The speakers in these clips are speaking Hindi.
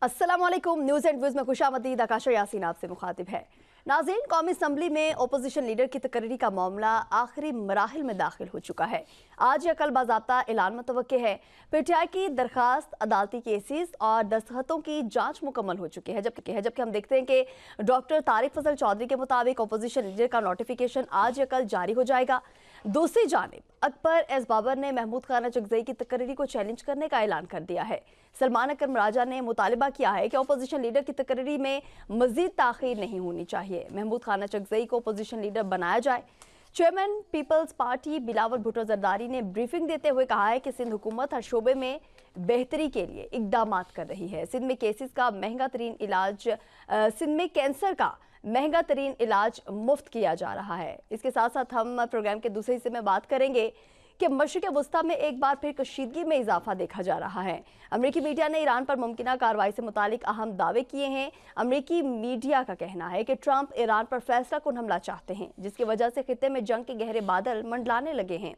अस्सलामुअलैकुम। न्यूज़ एंड व्यूज़ में खुशामदीद। आकाशा यासीन आपसे मुखातिब है। नाज़रीन, कौमी असम्बली में अपोजिशन लीडर की तकरीरी का मामला आखिरी मराहिल में दाखिल हो चुका है। आज या कल बाज़ाब्ता ऐलान मुतवक्के है। पीटीआई की दरखास्त, अदालती केसेस और दस्तखतों की जांच मुकम्मल हो चुकी है। जबकि हम देखते हैं कि डॉक्टर तारिक फजल चौधरी के मुताबिक अपोजिशन लीडर का नोटिफिकेशन आज या कल जारी हो जाएगा। दूसरी जानिब अकबर एस बाबर ने महमूद खान चकजई की तकरीरी को चैलेंज करने का ऐलान कर दिया है। सलमान अकरम राजा ने मुतालबा किया है कि अपोजिशन लीडर की तकरीरी में मजीद ताखीर नहीं होनी चाहिए। महमूद खान चकजई को अपोजिशन लीडर बनाया जाए। Chairman People's party Bilawal Bhutto Zardari ने ब्रीफिंग देते हुए कहा है कि सिंध हुकूमत हर शोबे में बेहतरी के लिए इकदाम कर रही है। सिंध में केसेस का महंगा तरीन इलाज सिंध में कैंसर का महंगा तरीन इलाज मुफ्त किया जा रहा है। इसके साथ साथ हम प्रोग्राम के दूसरे हिस्से में बात करेंगे कि मशरिक़ वस्ता में एक बार फिर कशीदगी में इजाफा देखा जा रहा है। अमरीकी मीडिया ने ईरान पर मुमकिना कार्रवाई से मुतालिक अहम दावे किए हैं। अमरीकी मीडिया का कहना है कि ट्रंप ईरान पर फैसला कुन हमला चाहते हैं, जिसकी वजह से खित्ते में जंग के गहरे बादल मंडलाने लगे हैं।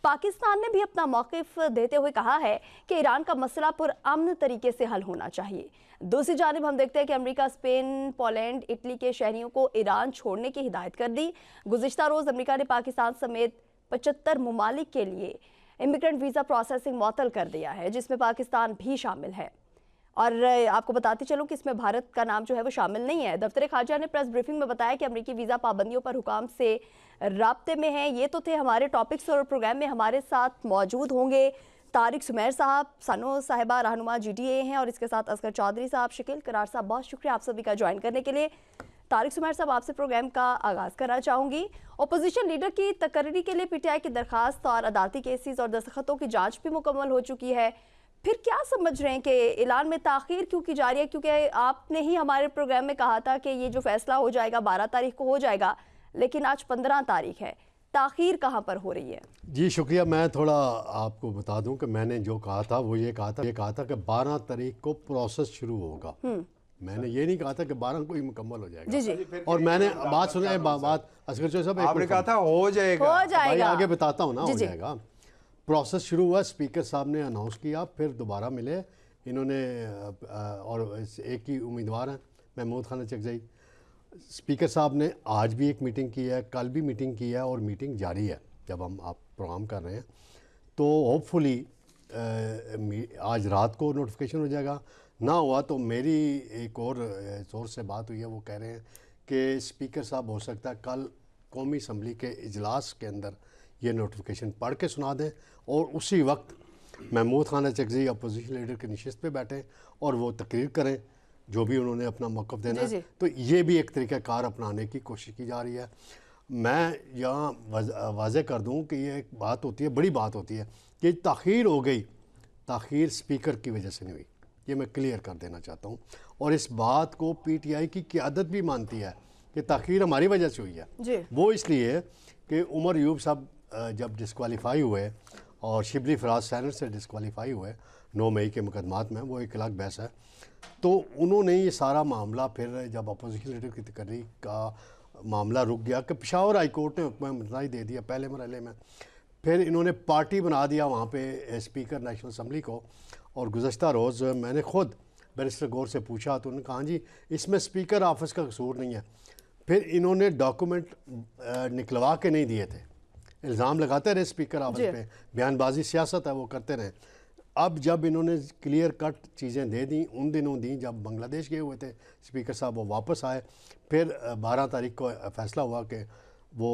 पाकिस्तान ने भी अपना मौक़िफ़ देते हुए कहा है कि ईरान का मसला पुरअमन तरीके से हल होना चाहिए। दूसरी जानिब हम देखते हैं कि अमेरिका, स्पेन, पोलैंड, इटली के शहरियों को ईरान छोड़ने की हिदायत कर दी। गुज़िश्ता रोज़ अमेरिका ने पाकिस्तान समेत 75 ममालिक के लिए इमिग्रेंट वीज़ा प्रोसेसिंग मुअत्तल कर दिया है, जिसमें पाकिस्तान भी शामिल है। और आपको बताती चलूं कि इसमें भारत का नाम जो है वो शामिल नहीं है। दफ्तर खारजा ने प्रेस ब्रीफिंग में बताया कि अमेरिकी वीज़ा पाबंदियों पर हुकाम से राब्ते में है। ये तो थे हमारे टॉपिक्स और प्रोग्राम में हमारे साथ मौजूद होंगे तारिक सुमैर साहब, सनो साहिबा रहनुमा GDA हैं, और इसके साथ असगर चौधरी साहब, शकील करार साहब। बहुत शुक्रिया आप सभी का ज्वाइन करने के लिए। तारिक सुमैर साहब, आपसे प्रोग्राम का आगाज़ करना चाहूँगी। अपोजिशन लीडर की तकरीरी के लिए पीटीआई की दरखास्त और अदालती केसेस और दस्तखतों की जांच भी मुकम्मल हो चुकी है। फिर क्या समझ रहे हैं कि ऐलान में ताख़ीर क्यों की जा रही है? क्योंकि आपने ही हमारे प्रोग्राम में कहा था कि ये जो फैसला हो जाएगा 12 तारीख को हो जाएगा, लेकिन आज 15 तारीख है। ताख़ीर कहाँ पर हो रही है? जी शुक्रिया। मैं थोड़ा आपको बता दूं कि मैंने जो कहा था वो ये कहा था कि 12 तारीख को प्रोसेस शुरू होगा। मैंने ये नहीं कहा था कि 12 को ही मुकम्मल हो जाएगा। जी जी। और मैंने बात सुना, बात असगर चौधरी साहब आपने कहा था हो जाएगा। भाई आगे बताता हूँ ना, हो जाएगा। प्रोसेस शुरू हुआ, स्पीकर साहब ने अनाउंस किया, फिर दोबारा मिले इन्होंने, और एक ही उम्मीदवार हैं महमूद खान चकजई। स्पीकर साहब ने आज भी एक मीटिंग की है, कल भी मीटिंग की है, और मीटिंग जारी है जब हम आप प्रोग्राम कर रहे हैं। तो होपफुली आज रात को नोटिफिकेशन हो जाएगा। ना हुआ तो मेरी एक और सोर्स से बात हुई है, वो कह रहे हैं कि स्पीकर साहब हो सकता है कल कौमी असम्बली के इजलास के अंदर ये नोटिफिकेशन पढ़ के सुना दें, और उसी वक्त महमूद खान चकजई अपोजिशन लीडर की नशिस्त पे बैठें और वो तकरीर करें जो भी उन्होंने अपना मौक़िफ़ देना है। तो ये भी एक तरीक़ाकार अपनाने की कोशिश की जा रही है। मैं यहाँ वाज़े कर दूँ कि ये एक बात होती है, बड़ी बात होती है कि ताख़ीर हो गई, ताख़ीर स्पीकर की वजह से नहीं हुई, ये मैं क्लियर कर देना चाहता हूँ। और इस बात को पीटीआई की क़यादत भी मानती है कि ताख़ीर हमारी वजह से हुई है। वो इसलिए कि उमर यूब साहब जब डिस्क्वालीफाई हुए और शिबली फराज सैनट से डिस्क्वालीफाई हुए 9 मई के मुकदमात में, वो एक अलग बहस है। तो उन्होंने ये सारा मामला, फिर जब अपोजिशन लीडर की तकरीर का मामला रुक गया कि पेशावर हाई कोर्ट ने हुक्म मुतनज़ दे दिया पहले मरहले में, फिर इन्होंने पार्टी बना दिया वहाँ पे स्पीकर नेशनल असम्बली को। और गुज़श्ता रोज़ मैंने ख़ुद बैरिस्टर गौर से पूछा तो उन्होंने कहा जी इसमें स्पीकर ऑफिस का कसूर नहीं है। फिर इन्होंने डॉक्यूमेंट निकलवा के नहीं दिए थे, इल्ज़ाम लगाते रहे स्पीकर ऑफिस पे, बयानबाजी सियासत है वो करते रहे। अब जब इन्होंने क्लियर कट चीज़ें दे दी, उन दिनों दी जब बांग्लादेश गए हुए थे स्पीकर साहब, वो वापस आए। फिर 12 तारीख को फ़ैसला हुआ कि वो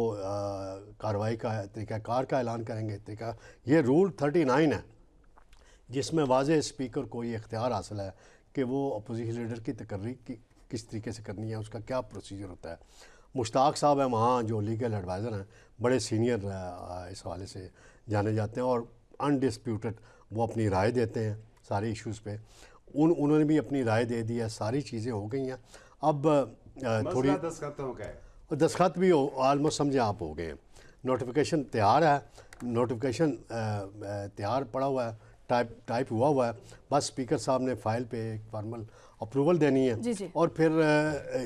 कार्रवाई का तरीक़ाकार का ऐलान करेंगे। ये रूल 39 है जिसमें वाज़े स्पीकर को ये इख्तियार हासिल है कि वो अपोजिशन लीडर की तकरीर किस तरीके से करनी है, उसका क्या प्रोसीजर होता है। मुश्ताक साहब हैं वहाँ जो लीगल एडवाइज़र हैं, बड़े सीनियर इस हवाले से जाने जाते हैं, और अनडिस्प्यूटेड वो अपनी राय देते हैं सारे इश्यूज़ पे। उन्होंने भी अपनी राय दे दी है, सारी चीज़ें हो गई हैं। अब थोड़ी दस्तखत भी ऑलमोस्ट समझे आप हो गए हैं। नोटिफिकेशन तैयार है, नोटिफिकेशन तैयार पड़ा हुआ है, टाइप हुआ है। बस स्पीकर साहब ने फाइल पे एक फॉर्मल अप्रूवल देनी है। जी। और फिर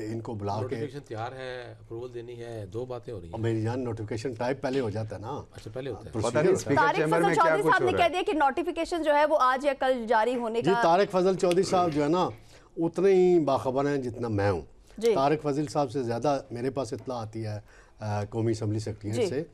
इनको बुला के नोटिफिकेशन तैयार है, अप्रूवल देनी है, दो बातें हो रही हैं। मेरी जान नोटिफिकेशन टाइप पहले हो जाता है ना। अच्छा पहले होता है। पता नहीं स्पीकर चैम्बर में क्या कुछ हो रहा है। ने कह दिया कि नोटिफिकेशन जो है वो आज या कल जारी होने का। जी तारिक फजल चौधरी साहब जो है ना, उतने ही बाखबर हैं जितना मैं हूँ। जी। तारिक फजल साहब से ज़्यादा मेरे पास इत्तला आती है कौमी असम्बली सेक्रेटरीट से।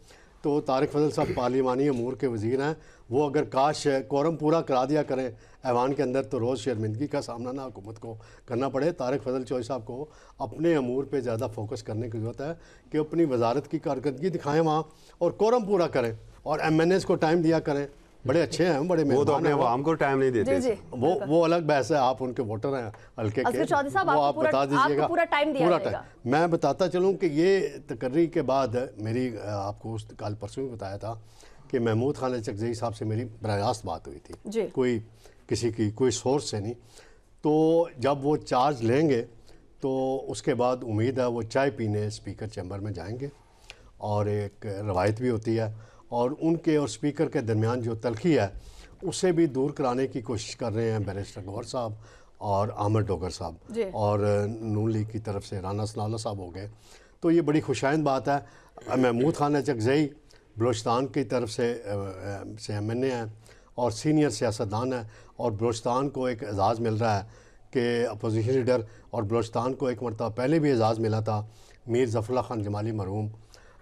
तो तारिक फजल साहब पार्लिमानी अमूर के वज़ीर हैं। वो अगर काश कोरम पूरा करा दिया करें ऐवान के अंदर तो रोज़ शर्मिंदगी का सामना ना हुकूमत को करना पड़े। तारिक फजल चौधरी साहब को अपने अमूर पे ज़्यादा फोकस करने की ज़रूरत है कि अपनी वजारत की कारकर्दगी दिखाएं वहाँ और कोरम पूरा करें और MNAs को टाइम दिया करें। बड़े अच्छे हैं, बड़े वो तो मेहमान अपने हैं। अवाम को टाइम नहीं देते। जी, जी। वो अलग बहस है, आप उनके वोटर हैं हल्के के, असगर चौधरी साहब, वो आपको आप पूरा- बता दीजिएगा। आपको पूरा टाइम दिया पूरा जाएगा। टाइम मैं बताता चलूँ कि ये तकर्री के बाद मेरी आपको कल परसों भी बताया था कि महमूद खान चकजई साहब से मेरी बराह रास्त बात हुई जी। थी, कोई किसी की कोई सोर्स से नहीं। तो जब वो चार्ज लेंगे तो उसके बाद उम्मीद है वो चाय पीने स्पीकर चैम्बर में जाएंगे और एक रवायत भी होती है और उनके और स्पीकर के दरमियान जो तलखी है उसे भी दूर कराने की कोशिश कर रहे हैं बैरिस्टर गौहर साहब और अहमद डोगर जी। साहब और नून लीग की तरफ से राना सनाउल्लाह साहब हो गए। तो ये बड़ी खुशाइंद बात है। महमूद खान चकजई बलोचिस्तान की तरफ से MNA हैं और सीनियर सियासतदान हैं और बलोचिस्तान को एक एजाज़ मिल रहा है कि अपोजिशन लीडर, और बलोचिस्तान को एक मरतबा पहले भी एजाज़ मिला था, मीर ज़फ़रुल्लाह खान जमाली मरहूम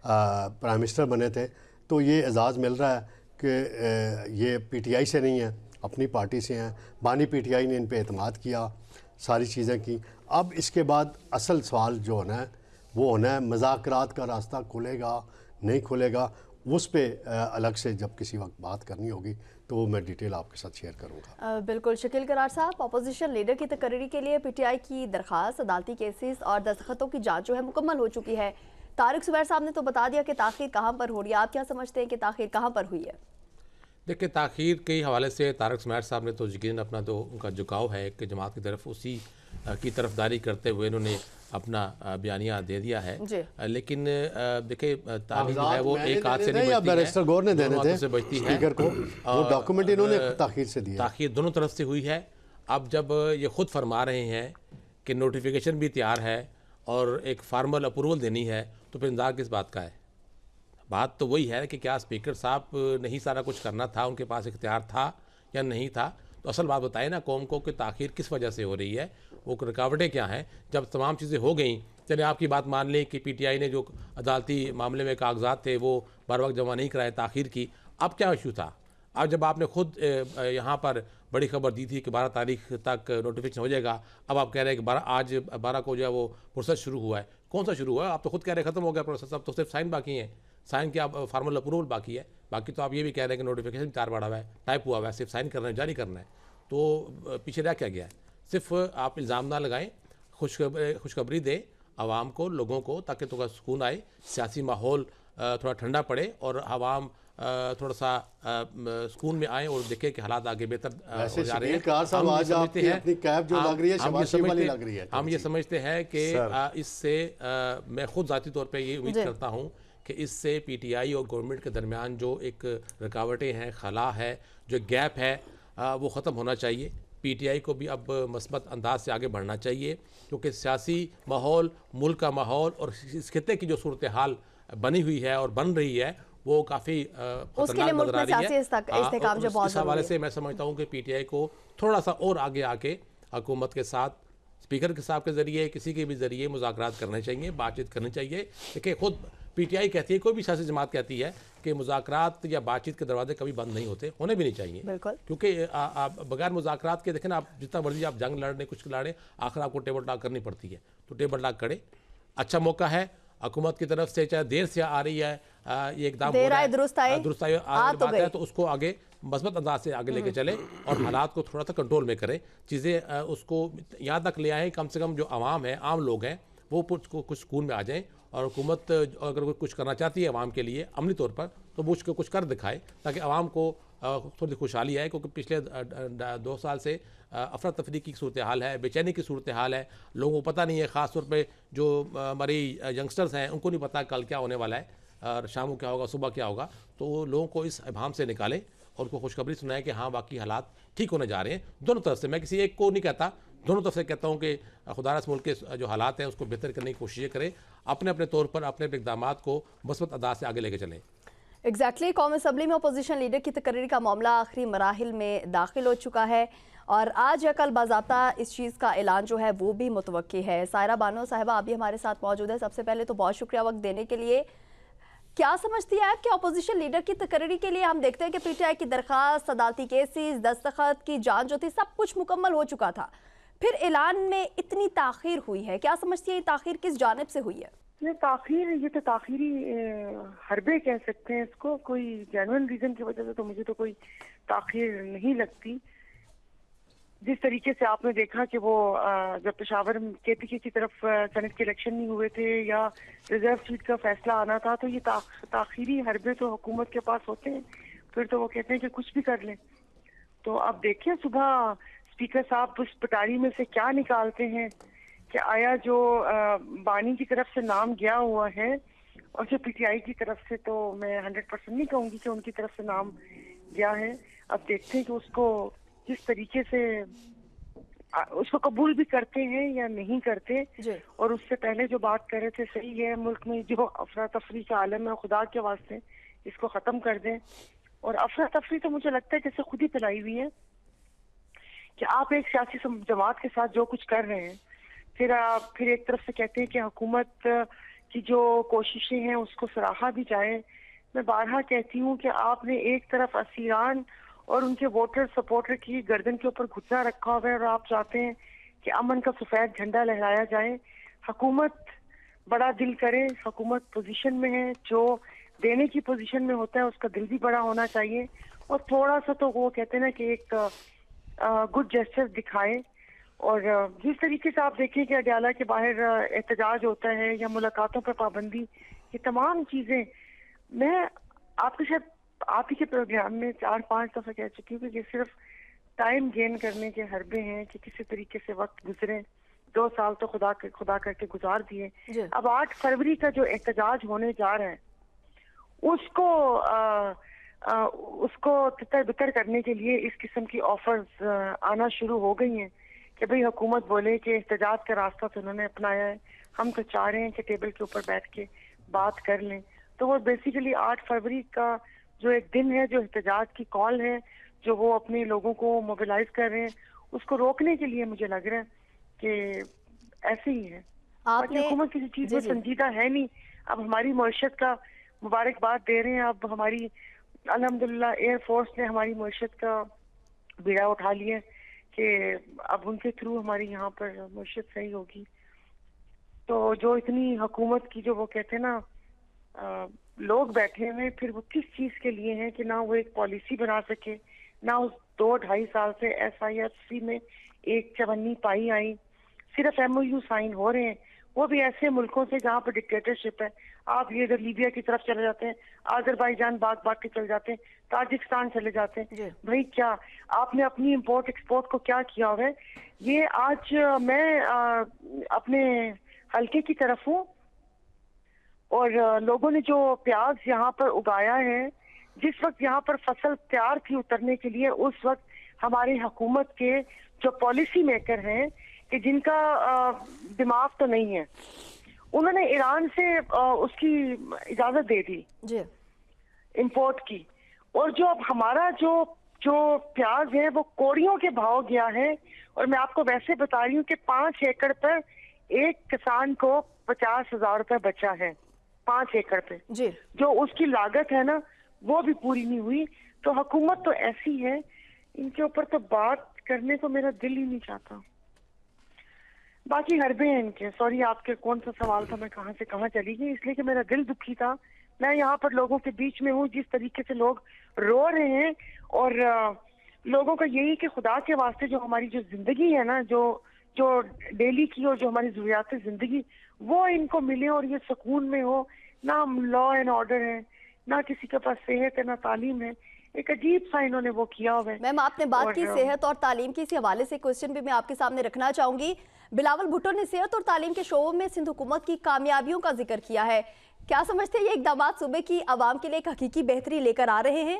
प्राइम मिनिस्टर बने थे। तो ये एजाज़ मिल रहा है कि ये PTI से नहीं है, अपनी पार्टी से हैं। बानी PTI ने इन पे एतमाद किया, सारी चीज़ें की। अब इसके बाद असल सवाल जो होना है वो होना है मुज़ाकरात का रास्ता खुलेगा नहीं खुलेगा, उस पे अलग से जब किसी वक्त बात करनी होगी तो वो मैं डिटेल आपके साथ शेयर करूँगा। बिल्कुल। शकील करार साहब, अपोजिशन लीडर की तकर्री के लिए PTI की दरख्वास्त, अदालती केसेस और दस्तखतों की जाँच जो है मुकम्मल हो चुकी है। तारिक ज़ुबैर साहब ने तो बता दिया कि ताख़ीर कहाँ पर हो रही है। आप क्या समझते हैं कि ताख़ीर कहाँ पर हुई है? देखिए, ताख़ीर के हवाले से तारिक ज़ुबैर साहब ने तो यकीनन अपना जो उनका झुकाव है कि जमात की तरफ, उसी की तरफदारी करते हुए इन्होंने अपना बयानिया दे दिया है। लेकिन देखिए, तारीख जो है वो एक हाथ से नहीं बजती है, बैरिस्टर गौर ने देने थे से बजती है। स्पीकर को वो डॉक्यूमेंट इन्होंने ताख़ीर से दिया। ताख़ीर दोनों तरफ से हुई है। अब जब ये खुद फरमा रहे हैं कि नोटिफिकेशन भी तैयार है और एक फार्मल अप्रूवल देनी है, तो फिर इंतजार किस बात का है? बात तो वही है कि क्या स्पीकर साहब ने ही सारा कुछ करना था, उनके पास इख्तियार था या नहीं था? तो असल बात बताए ना कौम को कि ताख़ीर किस वजह से हो रही है, वो रुकावटें क्या हैं। जब तमाम चीज़ें हो गई, चलिए आपकी बात मान लें कि PTI ने जो अदालती मामले में कागजात थे वो बर वक्त जमा नहीं कराए, ताख़ीर की। अब क्या इशू था? अब जब आपने खुद यहाँ पर बड़ी खबर दी थी कि 12 तारीख तक नोटिफिकेशन हो जाएगा, अब आप कह रहे हैं कि आज 12 को जो है वो प्रोसेस शुरू हुआ है। कौन सा शुरू हुआ है? आप तो खुद कह रहे हैं ख़त्म हो गया प्रोसेस, अब तो सिर्फ साइन बाकी हैं। साइन क्या, फार्मल अप्रूवल बाकी है। बाकी तो आप ये भी कह रहे हैं कि नोटिफिकेशन तैयार बढ़ा हुआ है, टाइप हुआ हुआ है, सिर्फ साइन करना है, जारी करना है। तो पीछे रह क्या गया है? सिर्फ आप इल्ज़ाम ना लगाएं, खुशखबरी दें आवाम को, लोगों को, ताकि थोड़ा सुकून आए, सियासी माहौल थोड़ा ठंडा पड़े और आवाम थोड़ा सा सुकून में आए और देखें कि हालात आगे बेहतर हो जा रहे हैं। हम ये समझते हैं कि इससे मैं खुद ज़ाती तौर पे ये उम्मीद करता हूँ कि इससे PTI और गवर्नमेंट के दरमियान जो एक रुकावटें हैं, खला है, जो गैप है, वो ख़त्म होना चाहिए। PTI को भी अब मस्बत अंदाज से आगे बढ़ना चाहिए, क्योंकि सियासी माहौल, मुल्क का माहौल और इस खित्ते की जो सूरत हाल बनी हुई है और बन रही है वो काफ़ी खतरनाक नजर आ रही है। इस हवाले से मैं समझता हूँ कि PTI को थोड़ा सा और आगे आके हुकूमत के साथ, स्पीकर के साहब के ज़रिए, किसी के भी ज़रिए मुज़ाकरात करने चाहिए, बातचीत करनी चाहिए। देखिए, खुद PTI कहती है, कोई भी सियासी जमात कहती है कि मुज़ाकरात या बातचीत के दरवाजे कभी बंद नहीं होते, होने भी नहीं चाहिए। क्योंकि बगैर मुज़ाकरात के देखें ना, आप जितना मर्जी आप जंग लड़ने, कुछ लड़ें, आखिर आपको टेबल टॉक करनी पड़ती है। तो टेबल टॉक करें, अच्छा मौका है हुकूमत की तरफ से, चाहे देर से आ रही है, ये एकदम दुरुस्त बात है, तो उसको आगे मजबूत अंदाज से आगे लेके चले और हालात को थोड़ा सा कंट्रोल में करें, चीज़ें उसको यहाँ तक ले आएँ, कम से कम जो आवाम है, आम लोग हैं, वो कुछ सुकून में आ जाएं। और हुकूमत अगर कुछ करना चाहती है आवाम के लिए अमली तौर पर, तो वो उसको कुछ कर दिखाए, ताकि आवाम को थोड़ी खुशहाली आए। क्योंकि पिछले 2 साल से अफरा तफरी की सूरत हाल है, बेचैनी की सूरत हाल है, लोगों को पता नहीं है, ख़ास तौर पे जो हमारी यंगस्टर्स हैं उनको नहीं पता कल क्या होने वाला है, और शाम को क्या होगा, सुबह क्या होगा। तो लोगों को इस इबाम से निकालें और उनको खुशखबरी सुनाएं कि हाँ बाकी हालात ठीक होने जा रहे हैं, दोनों तरफ से। मैं किसी एक को नहीं कहता, दोनों तरफ से कहता हूँ कि खुदारस मुल्क के जो हालात हैं उसको बेहतर करने की कोशिश करें, अपने अपने तौर पर अपने इक़दामात को मस्बत अंदाज से आगे लेके चलें। एग्जैक्टली कौमी असम्बली में अपोजिशन लीडर की तकरीर का मामला आखिरी मराहिल में दाखिल हो चुका है और आज या कल बाज़ाब्ता इस चीज़ का ऐलान जो है वो भी मुतवक्की है। सायरा बानो साहिबा अभी हमारे साथ मौजूद है। सबसे पहले तो बहुत शुक्रिया वक्त देने के लिए। क्या समझती है आप कि अपोजिशन लीडर की तकरीर के लिए हम देखते हैं कि पीटीआई की दरखास्त, अदालती केसेस, दस्तखत की जांच जो थी सब कुछ मुकम्मल हो चुका था, फिर ऐलान में इतनी ताखीर हुई है, क्या समझती है ये ताखीर किस जानिब से हुई है? ये तो ताखीरी हरबे कह सकते हैं इसको, कोई जेन्युइन रीजन की वजह से तो मुझे तो कोई ताखीर नहीं लगती। जिस तरीके से आपने देखा कि वो जब पेशावर केपीके की तरफ सेनेट के इलेक्शन नहीं हुए थे या रिजर्व सीट का फैसला आना था, तो ये ताखीरी हरबे तो हुकूमत के पास होते हैं, फिर तो वो कहते हैं कि कुछ भी कर लें। तो अब देखिए सुबह स्पीकर साहब उस पटारी में से क्या निकालते हैं कि आया जो बानी की तरफ से नाम गया हुआ है और जो पीटीआई की तरफ से, तो मैं 100% नहीं कहूँगी कि उनकी तरफ से नाम गया है। अब देखते हैं कि उसको किस तरीके से उसको कबूल भी करते हैं या नहीं करते। और उससे पहले जो बात कर रहे थे सही है, मुल्क में जो अफरा तफरी का आलम है खुदा के वास्ते इसको ख़त्म कर दें। और अफरा तफरी तो मुझे लगता है कि इसे खुद ही फैलाई हुई है कि आप एक सियासी जमात के साथ जो कुछ कर रहे हैं, फिर एक तरफ से कहते हैं कि हुकूमत की जो कोशिशें हैं उसको सराहा भी जाए। मैं बारहा कहती हूँ कि आपने एक तरफ असीरान और उनके वोटर सपोर्टर की गर्दन के ऊपर घुटना रखा हुआ है और आप चाहते हैं कि अमन का सफेद झंडा लहराया जाए। हुकूमत बड़ा दिल करे, हुकूमत पोजीशन में है, जो देने की पोजीशन में होता है उसका दिल भी बड़ा होना चाहिए और थोड़ा सा तो वो कहते हैं ना कि एक गुड जेस्चर दिखाए। और जिस तरीके से आप देखें कि अडयाला के बाहर एहतजाज होता है या मुलाकातों पर पाबंदी, ये तमाम चीजें मैं आपके शायद आप ही के प्रोग्राम में 4-5 दफा कह चुकी हूँ कि ये सिर्फ टाइम गेन करने के हरबे हैं कि किसी तरीके से वक्त गुजरे। 2 साल तो खुदा करके गुजार दिए। अब 8 फरवरी का जो एहतजाज होने जा रहा है उसको तितर बितर करने के लिए इस किस्म की ऑफर्स आना शुरू हो गई हैं कि भाई हुकूमत बोले कि एहतजाज का रास्ता तो उन्होंने अपनाया है, हम तो चाह रहे हैं कि टेबल के ऊपर बैठ के बात कर लें। तो वो बेसिकली 8 फरवरी का जो एक दिन है, जो एहतजाज की कॉल है, जो वो अपने लोगों को मोबिलाइज कर रहे हैं, उसको रोकने के लिए मुझे लग रहा है कि ऐसे ही है। हुकूमत किसी चीज में संजीदा है नहीं। अब हमारी मईशत का मुबारकबाद दे रहे हैं, अब हमारी अल्हम्दुलिल्लाह एयरफोर्स ने हमारी मईशत का बीड़ा उठा लिया कि अब उनके थ्रू हमारी यहाँ पर मईशत सही होगी। तो जो इतनी हुकूमत की जो वो कहते हैं ना लोग बैठे हुए, फिर वो किस चीज के लिए हैं कि ना वो एक पॉलिसी बना सके, ना उस 2-2.5 साल से SIFC में एक चवन्नी पाई आई, सिर्फ MOU साइन हो रहे हैं, वो भी ऐसे मुल्कों से जहाँ पर डिक्टेटरशिप है। आप ये इधर लीबिया की तरफ चले जाते हैं, आज़रबाईजान भाग के चले जाते हैं, ताजिकिस्तान चले जाते हैं। भाई क्या आपने अपनी इंपोर्ट एक्सपोर्ट को क्या किया हुआ है? ये आज मैं अपने हल्के की तरफ हूँ और लोगों ने जो प्याज यहाँ पर उगाया है, जिस वक्त यहाँ पर फसल तैयार थी उतरने के लिए, उस वक्त हमारी हुकूमत के जो पॉलिसी मेकर हैं कि जिनका दिमाग तो नहीं है, उन्होंने ईरान से उसकी इजाजत दे दी इंपोर्ट की। और जो अब हमारा जो प्याज है वो कोड़ियों के भाव गया है। और मैं आपको वैसे बता रही हूँ कि 5 एकड़ पर एक किसान को 50,000 रुपए बचा है, 5 एकड़ पे जो उसकी लागत है ना वो भी पूरी नहीं हुई। तो हुकूमत तो ऐसी है, इनके ऊपर तो बात करने को मेरा दिल ही नहीं चाहता। बाकी हरबे हैं इनके। सॉरी, आपके कौन सा सवाल था, मैं कहाँ से कहाँ चली गई, इसलिए कि मेरा दिल दुखी था। मैं यहाँ पर लोगों के बीच में हूँ, जिस तरीके से लोग रो रहे हैं और लोगों का यही कि खुदा के वास्ते जो हमारी जो जिंदगी है ना, जो डेली की और जो हमारी जरूरियात जिंदगी, वो इनको मिले और ये सुकून में हो। ना लॉ एंड ऑर्डर है, ना किसी के पास सेहत है, ना तालीम है। एक अजीब सा इन्होंने वो किया हुआ है। मैम आपने बात की सेहत और तालीम की, इसी हवाले से क्वेश्चन भी मैं आपके सामने रखना चाहूंगी। बिलावल भुट्टो ने सेहत और तालीम के शोबों में सिंध हुकूमत की कामयाबियों का जिक्र किया है। क्या समझते हैं ये इकदाम सूबे की आवाम के लिए एक हकीकी बेहतरी लेकर आ रहे हैं?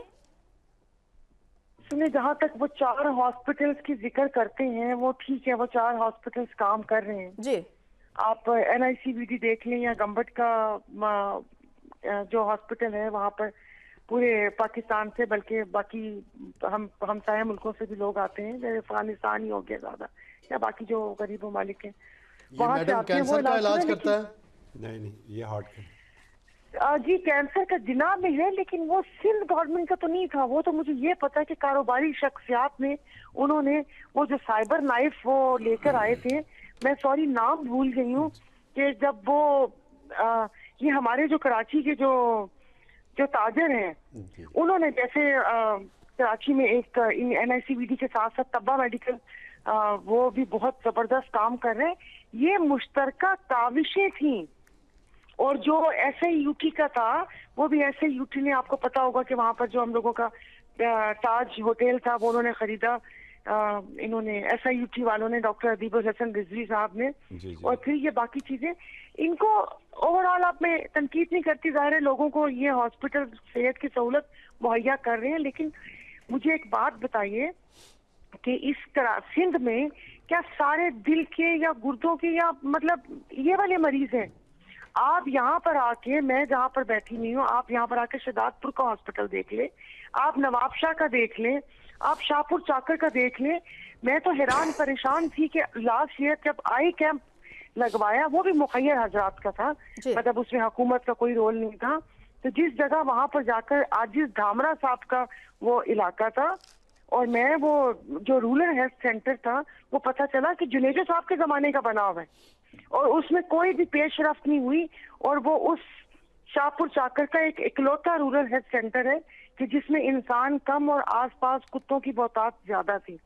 सुनिए, जहाँ तक वो 4 हॉस्पिटल्स की जिक्र करते हैं वो ठीक है, वो 4 हॉस्पिटल्स काम कर रहे हैं जी। आप NICVD देख लें या गंबट का जो हॉस्पिटल है वहाँ पर पूरे पाकिस्तान से, बल्कि बाकी हम हमसाया मुल्कों से भी लोग आते हैं, जैसे अफगानिस्तान ही हो गया ज्यादा, या बाकी जो गरीब ममालिक हैं वहाँ से आते हैं। वो कैंसर का इलाज करता है? नहीं, ये हार्ट का जी कैंसर का जिना में है, लेकिन वो सिंध गवर्नमेंट का तो नहीं था। वो तो मुझे ये पता है कि कारोबारी शख्सियात ने, उन्होंने वो जो साइबर नाइफ वो लेकर आए थे, मैं सॉरी नाम भूल गई हूँ, कि जब वो ये हमारे जो कराची के जो ताजर हैं, उन्होंने जैसे कराची में एक NICVD के साथ साथ तब्बा मेडिकल वो भी बहुत जबरदस्त काम कर रहे हैं। ये मुश्तरका काविशें थी, और जो SIUT का था वो भी SIUT ने, आपको पता होगा कि वहां पर जो हम लोगों का ताज होटल था वो उन्होंने खरीदा, इन्होंने SIUT वालों ने, डॉक्टर अदीबुल हसन रिजवी साहब ने। और फिर ये बाकी चीजें, इनको ओवरऑल आप मैं तनकीद नहीं करती, जाहिर है लोगों को ये हॉस्पिटल सेहत की सहूलत मुहैया कर रहे हैं, लेकिन मुझे एक बात बताइए कि इस तरह सिंध में क्या सारे दिल के या गुर्दों के या मतलब ये वाले मरीज हैं? आप यहाँ पर आके, मैं जहाँ पर बैठी नहीं हूँ, आप यहाँ पर आके शहदादपुर का हॉस्पिटल देख ले, आप नवाबशाह का देख लें, आप शाहपुर चाकर का देख लें। मैं तो हैरान परेशान थी कि लास्ट ईयर जब आई कैंप लगवाया, वो भी मुखैर हजरात का था, मतलब उसमें हुकूमत का कोई रोल नहीं था। तो जिस जगह वहां पर जाकर, आज जिस धामरा साहब का वो इलाका था, और मैं वो जो रूरल हेल्थ सेंटर था, वो पता चला कि जुनेजो साहब के जमाने का बना हुआ है, और उसमें कोई भी पेशरफ्त नहीं हुई। और वो उस शाहपुर चाकर का एक इकलौता रूरल हेल्थ सेंटर है कि जिसमें इंसान कम और आसपास कुत्तों की बहुतात ज्यादा थी।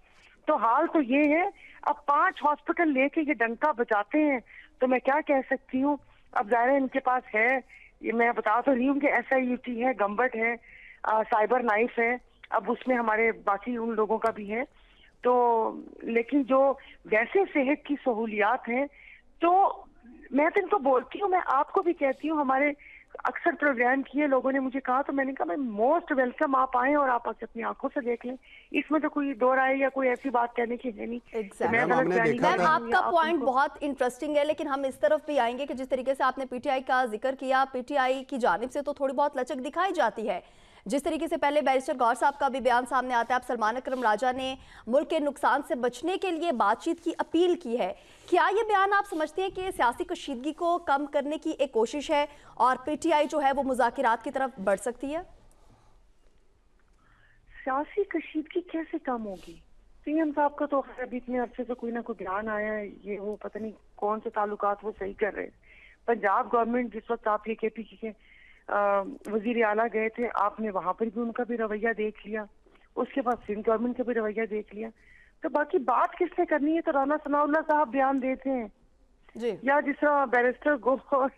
तो हाल तो ये है, अब 5 हॉस्पिटल लेके ये डंका बजाते हैं, तो मैं क्या कह सकती हूँ। अब जाहिर है इनके पास है, ये मैं बता तो रही हूँ कि SIUT है, गम्बट है, साइबर नाइफ है, अब उसमें हमारे बाकी उन लोगों का भी है। तो लेकिन जो वैसे सेहत की सहूलियात हैं, तो मैं तो इनको बोलती हूँ, मैं आपको भी कहती हूँ, हमारे अक्सर प्रोग्राम किए लोगों ने मुझे कहा, तो मैंने कहा मैं मोस्ट वेलकम, आप आए और आप अपनी आंखों से देख लें, इसमें तो कोई दो राय या कोई ऐसी बात कहने की है नहीं। मैम आपका पॉइंट बहुत इंटरेस्टिंग है, लेकिन हम इस तरफ भी आएंगे कि जिस तरीके से आपने PTI का जिक्र किया, PTI की जानिब से तो थोड़ी बहुत लचक दिखाई जाती है। जिस तरीके से पहले बैरिस्टर गौर साहब का भी बयान सामने आता है, अब सलमान अकरम राजा ने मुल्क के नुकसान से बचने के लिए बातचीत की अपील की है। क्या ये बयान आप समझते हैं कि सियासी कशीदगी को कम करने की एक कोशिश है और PTI जो है वो मुज़ाकिरात की तरफ बढ़ सकती है? सियासी कशीदगी कैसे कम होगी? CM साहब का तो अभी इतने अरसे से कोई ना कोई बयान आया है, ये वो पता नहीं कौन से ताल्लुकात वो सही कर रहे हैं। पंजाब गवर्नमेंट जिस वक्त आप KPK के वजीर आला गए थे, आपने वहां पर भी उनका भी रवैया देख लिया, उसके बाद सिंध गवर्नमेंट का भी रवैया देख लिया। तो बाकी बात किसने करनी है? तो राना सनाउल्लाह साहब बयान देते हैं जी, या जिस तरह बैरिस्टर गौर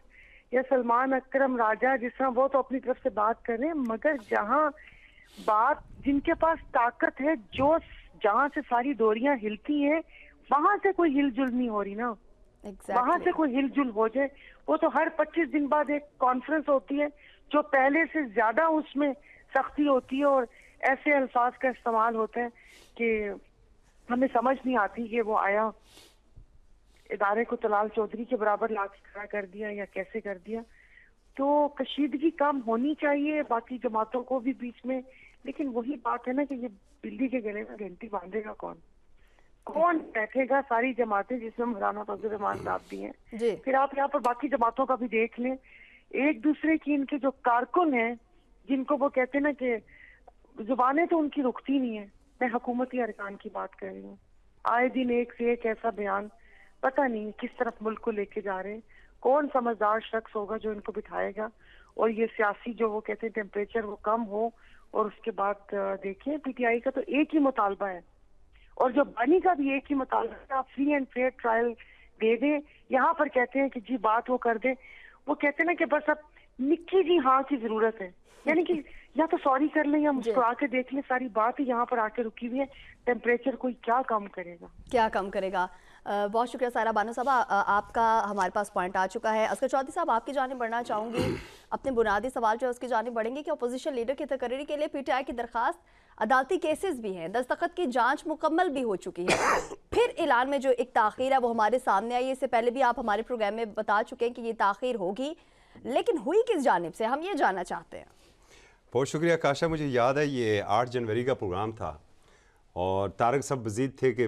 या सलमान अकरम राजा, जिस तरह वो तो अपनी तरफ से बात कर रहे हैं, मगर जहाँ बात, जिनके पास ताकत है, जो जहाँ से सारी डोरियां हिलती हैं, वहां से कोई हिलजुल नहीं हो रही ना। वहां से कोई हिलजुल हो जाए, वो तो हर 25 दिन बाद एक कॉन्फ्रेंस होती है, जो पहले से ज्यादा उसमें सख्ती होती है और ऐसे अल्फाज का इस्तेमाल होता है कि हमें समझ नहीं आती कि वो आया इदारे को तलाल चौधरी के बराबर लाके खड़ा कर दिया या कैसे कर दिया। तो कशीदगी कम होनी चाहिए बाकी जमातों को भी बीच में, लेकिन वही बात है ना कि ये बिल्ली के गले में घंटी बांधेगा कौन? कौन बैठेगा? सारी जमातें, जिसमें मौलाना फजल रहमान साहब भी हैं, फिर आप यहाँ पर बाकी जमातों का भी देख लें, एक दूसरे की इनके जो कारकुन हैं, जिनको वो कहते हैं ना कि जुबानें तो उनकी रुकती नहीं है। मैं हुकूमती अरकान की बात कर रही हूँ, आए दिन एक से एक ऐसा बयान, पता नहीं किस तरफ मुल्क को लेके जा रहे हैं। कौन समझदार शख्स होगा जो इनको बिठाएगा और ये सियासी जो वो कहते हैं टेम्परेचर वो कम हो। और उसके बाद देखिए PTI का तो एक ही मुतालबा है और जो बानी का भी एक ही मुतालबा है, आप फ्री एंड फेयर ट्रायल दे दें। यहाँ पर कहते हैं कि जी बात वो कर दे, वो कहते हैं ना कि बस अब निक्की जी हाँ की जरूरत है, यानी कि या तो सॉरी कर लें या मुस्कुरा के देख लें, सारी बात ही यहाँ पर आके रुकी हुई है। टेम्परेचर कोई क्या कम करेगा? क्या कम करेगा? बहुत शुक्रिया सारा बानो साहब, आपका हमारे पास पॉइंट आ चुका है। असगर चौधरी साहब, आपकी जानिब बढ़ना चाहूँगी, अपने बुनियादी सवाल जो है उसकी जानिब बढ़ेंगे कि अपोजिशन लीडर की तकरीरी के लिए PTI की दरखास्त, अदालती केसेस भी हैं, दस्तखत की जांच मुकम्मल भी हो चुकी है, फिर ऐलान में जो एक ताख़ीर है वो हमारे सामने आई। इससे पहले भी आप हमारे प्रोग्राम में बता चुके हैं कि ये ताख़ीर होगी, लेकिन हुई किस जानिब से, हम ये जानना चाहते हैं। बहुत शुक्रिया काशा। मुझे याद है ये 8 जनवरी का प्रोग्राम था और तारक सब मजीद थे कि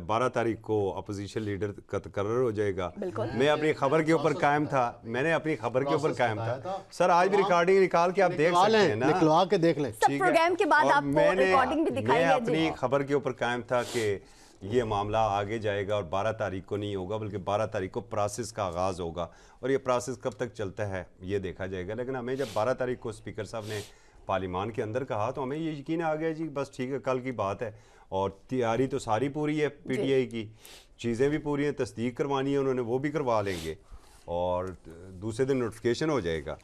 12 तारीख को अपोजिशन लीडर का तकर्रर हो जाएगा। मैं अपनी खबर के ऊपर कायम था, मैंने अपनी खबर के ऊपर कायम था। सर आज भी रिकॉर्डिंग निकाल के आप देख सकते हैं ना, निकलवा के देख लें। प्रोग्राम के बाद आपको रिकॉर्डिंग भी दिखाई मैं है अपनी खबर के ऊपर कायम था कि ये मामला आगे जाएगा और 12 तारीख को नहीं होगा बल्कि 12 तारीख को प्रोसेस का आगाज़ होगा और ये प्रोसेस कब तक चलता है ये देखा जाएगा। लेकिन हमें जब 12 तारीख को स्पीकर साहब ने पार्लियामान के अंदर कहा तो हमें ये यकीन आ गया जी बस ठीक है कल की बात है। और तैयारी तो सारी पूरी है, पीटीआई की चीज़ें भी पूरी हैं, तस्दीक करवानी है उन्होंने वो भी करवा लेंगे और दूसरे दिन नोटिफिकेशन हो जाएगा।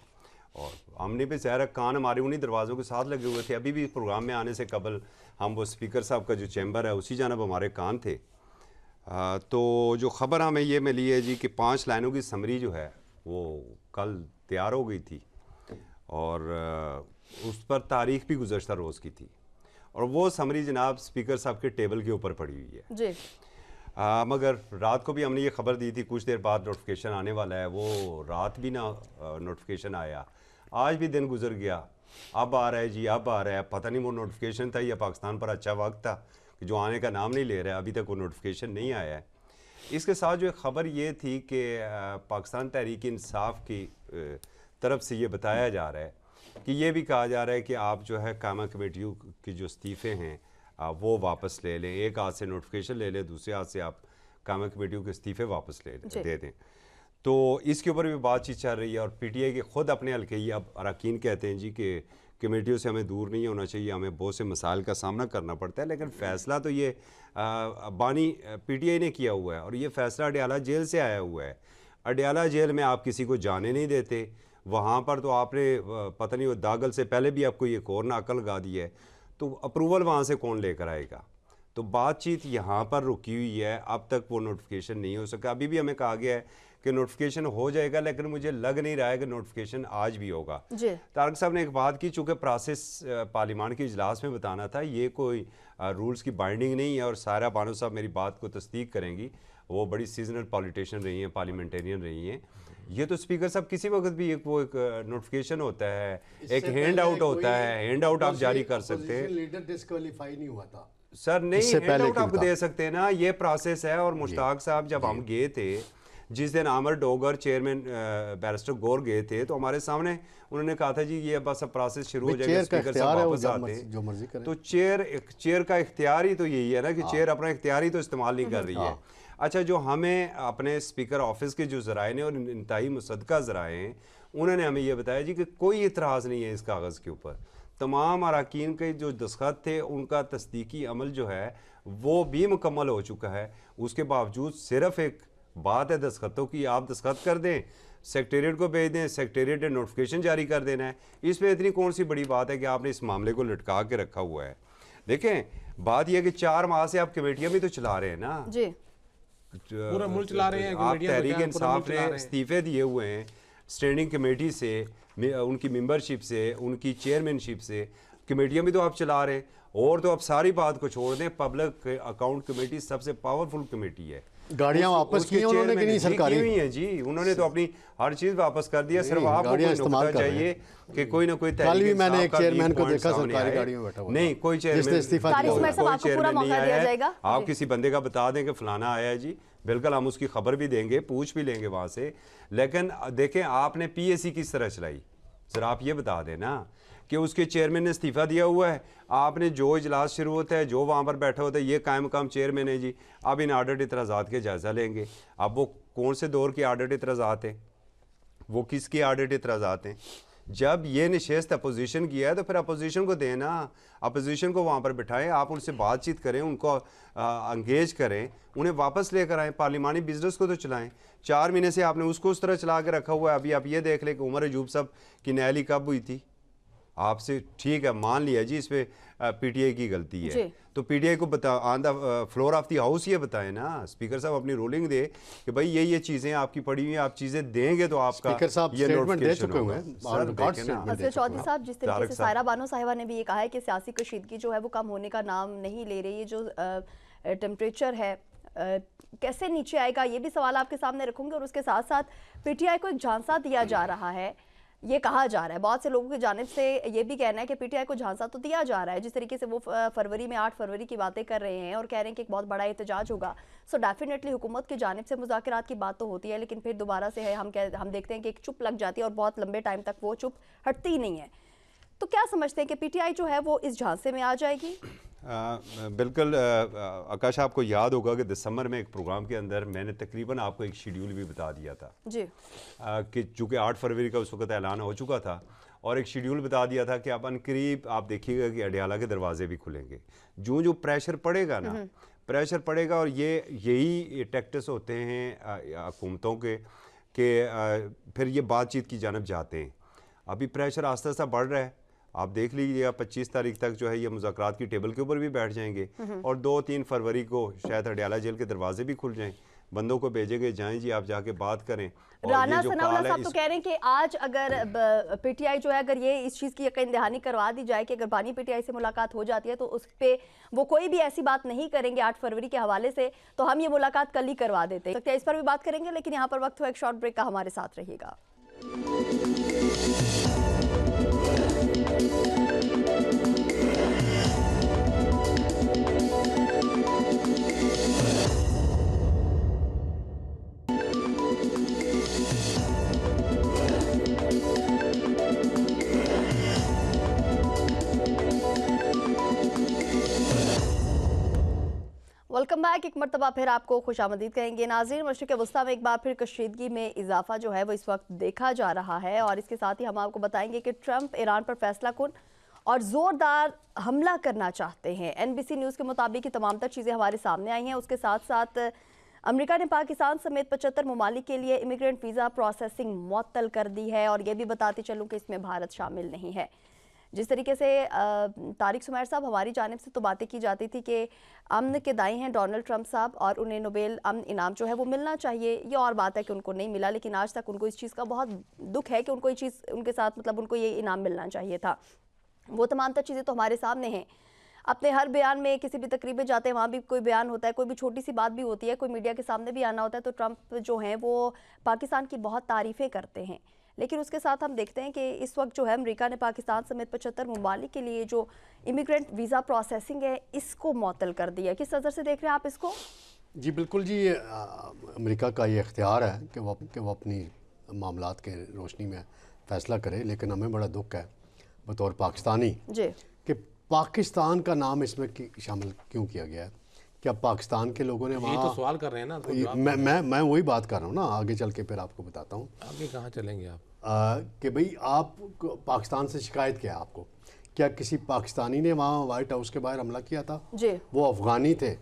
और हमने भी ज़ाहिर कान हमारे उन्हीं दरवाज़ों के साथ लगे हुए थे। अभी भी प्रोग्राम में आने से कबल हम वो स्पीकर साहब का जो चैम्बर है उसी जानब हमारे कान थे। तो जो ख़बर हमें ये मिली है जी कि 5 लाइनों की समरी जो है वो कल तैयार हो गई थी और उस पर तारीख भी गुज़श्ता रोज़ की थी और वो समरी जनाब स्पीकर साहब के टेबल के ऊपर पड़ी हुई है जी। मगर रात को भी हमने ये खबर दी थी कुछ देर बाद नोटिफिकेशन आने वाला है, वो रात भी ना नोटिफिकेशन आया, आज भी दिन गुजर गया, अब आ रहा है जी अब आ रहा है। पता नहीं वो नोटिफिकेशन था या पाकिस्तान पर अच्छा वक्त था कि जो आने का नाम नहीं ले रहा है, अभी तक वो नोटिफिकेशन नहीं आया है। इसके साथ जो खबर ये थी कि पाकिस्तान तहरीक इंसाफ की तरफ से ये बताया जा रहा है कि ये भी कहा जा रहा है कि आप जो है कायमा कमेटियों के जो इस्तीफ़े हैं वो वापस ले लें, एक हाथ से नोटिफिकेशन ले लें, दूसरे हाथ से आप कायमा कमेटियों के इस्तीफ़े वापस दे दें। तो इसके ऊपर भी बातचीत चल रही है और पीटीआई के ख़ुद अपने हल्के ही अब अरकान कहते हैं जी कि कमेटियों से हमें दूर नहीं होना चाहिए, हमें बहुत से मसाइल का सामना करना पड़ता है। लेकिन फ़ैसला तो ये बानी पीटीआई ने किया हुआ है और ये फ़ैसला अडयाला जेल से आया हुआ है। अडयाला जेल में आप किसी को जाने नहीं देते, वहाँ पर तो आपने पता नहीं वो दागल से पहले भी आपको ये और नाकल लगा दी है, तो अप्रूवल वहाँ से कौन लेकर आएगा। तो बातचीत यहाँ पर रुकी हुई है, अब तक वो नोटिफिकेशन नहीं हो सका। अभी भी हमें कहा गया है कि नोटिफिकेशन हो जाएगा, लेकिन मुझे लग नहीं रहा है कि नोटिफिकेशन आज भी होगा। तारक साहब ने एक बात की, चूँकि प्रोसेस पार्लियामान के इजलास में बताना था, ये कोई रूल्स की बाइंडिंग नहीं है। और सारा बानो साहब मेरी बात को तस्दीक करेंगी, वो बड़ी सीजनल पॉलिटिशियन रही हैं, पार्लियामेंटेरियन रही हैं। ये तो स्पीकर साहब किसी वक्त भी एक नोटिफिकेशन होता है, एक हैंड आउट होता है, हैंड आउट आप जारी कर सकते हैं। लीडर डिस्क्वालीफाई नहीं हुआ था सर, नहीं हैंड आउट आप दे सकते हैं ना, ये प्रोसेस है। और मुश्ताक साहब जब हम गए थे जिस दिन आमर डोगर चेयरमैन बैरिस्टर गौर गए थे तो हमारे सामने उन्होंने कहा था जी ये बस अब प्रोसेस शुरू हो जाएगा, स्पीकर साहब वापस आते जो मर्जी करें। तो चेयर का इख्तियार ही तो यही है ना कि चेयर अपना इख्तियार ही तो इस्तेमाल नहीं कर रही है। अच्छा, जो हमें अपने स्पीकर ऑफिस के जो ज़राए ने और इंतहाई मुसद्दका ज़राए हैं, उन्होंने हमें ये बताया जी कि कोई इतराज़ नहीं है इस कागज़ के ऊपर। तमाम अरकान के जो दस्तखत थे उनका तस्दीकी अमल जो है वो भी मुकम्मल हो चुका है। उसके बावजूद सिर्फ एक बात है दस्तखतों की, आप दस्तखत कर दें, सेक्रेटेरिएट को भेज दें, सेक्रेटेरिएट ने नोटिफिकेशन जारी कर देना है। इसमें इतनी कौन सी बड़ी बात है कि आपने इस मामले को लटका के रखा हुआ है। देखें, बात यह है कि 4 माह से आप कमेटियाँ भी तो चला रहे हैं ना जी, पूरा मुल्क चला रहे हैं। आप तहरीक इंसाफ ने इस्तीफे दिए हुए हैं स्टैंडिंग कमेटी से, उनकी मेंबरशिप से, उनकी चेयरमैनशिप से, कमेटियाँ भी तो आप चला रहे हैं। और तो आप सारी बात को छोड़ दें, पब्लिक अकाउंट कमेटी सबसे पावरफुल कमेटी है। गाड़ियां वापस की उन्होंने कि नहीं सरकारी हुई हैं जी, उन्होंने तो अपनी हर चीज वापस कर दिया। सिर्फ आपको इस्तेमाल चाहिए कि कोई ना कोई कल भी मैंने एक चेयरमैन को देखा सरकारी गाड़ियों में बैठा हुआ, नहीं कोई चेयरमैन, आप किसी बंदे का बता दें कि फलाना आया है जी, बिल्कुल हम उसकी खबर भी देंगे, पूछ भी लेंगे वहां से। लेकिन देखें आपने पीएसी किस तरह चलाई, जरा आप ये बता दें ना कि उसके चेयरमैन ने इस्तीफा दिया हुआ है, आपने जो इजलास शुरू होता है, जो वहाँ पर बैठा होता है, ये कायम काम चेयरमैन है जी। अब इन आर्डर्ड इतराज़ात के जायज़ा लेंगे। अब वो कौन से दौर के आर्डर्ड इतराज़ात हैं, वो किसके आर्डर्ड इतराज़ात हैं? जब ये नशस्त अपोजिशन किया है तो फिर अपोजिशन को देना, अपोजिशन को वहाँ पर बिठाएं, आप उनसे बातचीत करें, उनको इंगेज करें, उन्हें वापस लेकर आएँ, पार्लिमानी बिजनेस को तो चलाएं। 4 महीने से आपने उसको उस तरह चला के रखा हुआ है। अभी आप ये देख लें कि उमर अयूब साहब की न्यायाली कब हुई थी, आपसे ठीक है मान लिया जी इस पे पीटीआई की गलती है, तो पीटीआई को बता on the floor of the house ये बताए ना, स्पीकर साहब अपनी रूलिंग दे कि भाई ये चीजें आपकी पड़ी हुई हैं, आप चीजें देंगे तो आपका स्पीकर साहब ये स्टेटमेंट दे चुके हुए हैं। चौधरी साहब, जिस तरीके से सायरा बानो साहिबा ने भी ये कहा है कि सियासी कशीदगी जो है वो कम होने का नाम नहीं ले रही है, जो टेम्परेचर है कैसे नीचे आएगा, ये भी सवाल आपके सामने रखूंगे। और उसके साथ साथ पीटीआई को एक झांसा दिया जा रहा है, ये कहा जा रहा है, बहुत से लोगों की जानिब से ये भी कहना है कि पीटीआई को झांसा तो दिया जा रहा है, जिस तरीके से वो फरवरी में 8 फरवरी की बातें कर रहे हैं और कह रहे हैं कि एक बहुत बड़ा एहतजाज होगा। सो डेफिनेटली हुकूमत की जानिब से मुज़ाकरात की बात तो होती है, लेकिन फिर दोबारा से है हम देखते हैं कि एक चुप लग जाती है और बहुत लंबे टाइम तक वो चुप हटती ही नहीं है। तो क्या समझते हैं कि पीटीआई जो है वो इस झांसे में आ जाएगी? बिल्कुल आकाश, आपको याद होगा कि दिसंबर में एक प्रोग्राम के अंदर मैंने तकरीबन आपको एक शेड्यूल भी बता दिया था जी, कि चूँकि 8 फरवरी का उस वक्त ऐलान हो चुका था, और एक शेड्यूल बता दिया था कि अब अनकरीब आप देखिएगा कि अडियाला के दरवाजे भी खुलेंगे। जो प्रेशर पड़ेगा ना, प्रेशर पड़ेगा, और यही टैक्टिक्स होते हैं हुकूमतों के कि फिर ये बातचीत की जानब जाते हैं। अभी प्रेशर आस्ता आस्ता बढ़ रहा है, आप देख लीजिए 25 तारीख तक जो है ये मुज़ाकरात की टेबल के ऊपर भी बैठ जाएंगे, और 2-3 फरवरी को शायद अडियाला जेल के दरवाजे भी खुल जाएं, बंदों को भेजे गए, जाएं जी आप जाके बात करें। राना सनाउल्लाह साहब तो कह रहे हैं कि आज अगर पीटीआई जो है अगर ये इस चीज़ की यकीन दहानी करवा दी जाए कि अगर बानी पीटीआई से मुलाकात हो जाती है तो उस पर वो कोई भी ऐसी बात नहीं करेंगे 8 फरवरी के हवाले से, तो हम ये मुलाकात कल ही करवा देते हैं। तो क्या इस पर भी बात करेंगे, लेकिन यहाँ पर वक्त हुआ एक शॉर्ट ब्रेक का, हमारे साथ रहिएगा। Welcome back. एक मरतबा फिर आपको खुशामदीद कहेंगे नाज़रीन। मशरिक़ वस्ता में एक बार फिर कशीदगी में इजाफा जो है वो इस वक्त देखा जा रहा है, और इसके साथ ही हम आपको बताएंगे कि ट्रंप ईरान पर फैसला कुन और ज़ोरदार हमला करना चाहते हैं। NBC न्यूज़ के मुताबिक तमाम तर चीज़ें हमारे सामने आई हैं। उसके साथ साथ अमेरिका ने पाकिस्तान समेत 75 ममालिक के लिए इमिग्रेंट वीज़ा प्रोसेसिंग मुअत्तल कर दी है, और ये भी बताते चलूँ कि इसमें भारत शामिल नहीं है। जिस तरीके से तारिक सुमैर साहब हमारी जानिब से तो बातें की जाती थी कि अमन के दाई हैं डोनाल्ड ट्रंप साहब और उन्हें नोबेल अमन इनाम जो है वो मिलना चाहिए। ये और बात है कि उनको नहीं मिला, लेकिन आज तक उनको इस चीज़ का बहुत दुख है कि उनको ये चीज़ उनके साथ मतलब उनको ये इनाम मिलना चाहिए था। वो तमाम तर चीज़ें तो हमारे सामने हैं। अपने हर बयान में किसी भी तकरीब में जाते हैं वहाँ भी कोई बयान होता है, कोई भी छोटी सी बात भी होती है, कोई मीडिया के सामने भी आना होता है, तो ट्रंप जो हैं वो पाकिस्तान की बहुत तारीफ़ें करते हैं। लेकिन उसके साथ हम देखते हैं कि इस वक्त जो है अमेरिका ने पाकिस्तान समेत 75 ममालिक के लिए जो इमिग्रेंट वीज़ा प्रोसेसिंग है इसको मुअत्तल कर दिया। किस नज़र से देख रहे हैं आप इसको? जी बिल्कुल जी, अमेरिका का ये इख्तियार है कि वो अपनी मामलात के रोशनी में फ़ैसला करे, लेकिन हमें बड़ा दुख है बतौर पाकिस्तानी जी कि पाकिस्तान का नाम इसमें शामिल क्यों किया गया है। क्या पाकिस्तान के लोगों ने वहाँ, तो सवाल कर रहे हैं ना, तो मैं वही बात कर रहा हूँ ना, आगे चल के फिर आपको बताता हूँ। आगे कहाँ चलेंगे आप? कि भाई आप पाकिस्तान से शिकायत क्या है आपको? क्या किसी पाकिस्तानी ने वहाँ वाइट हाउस के बाहर हमला किया था? जी, वो अफ़गानी थे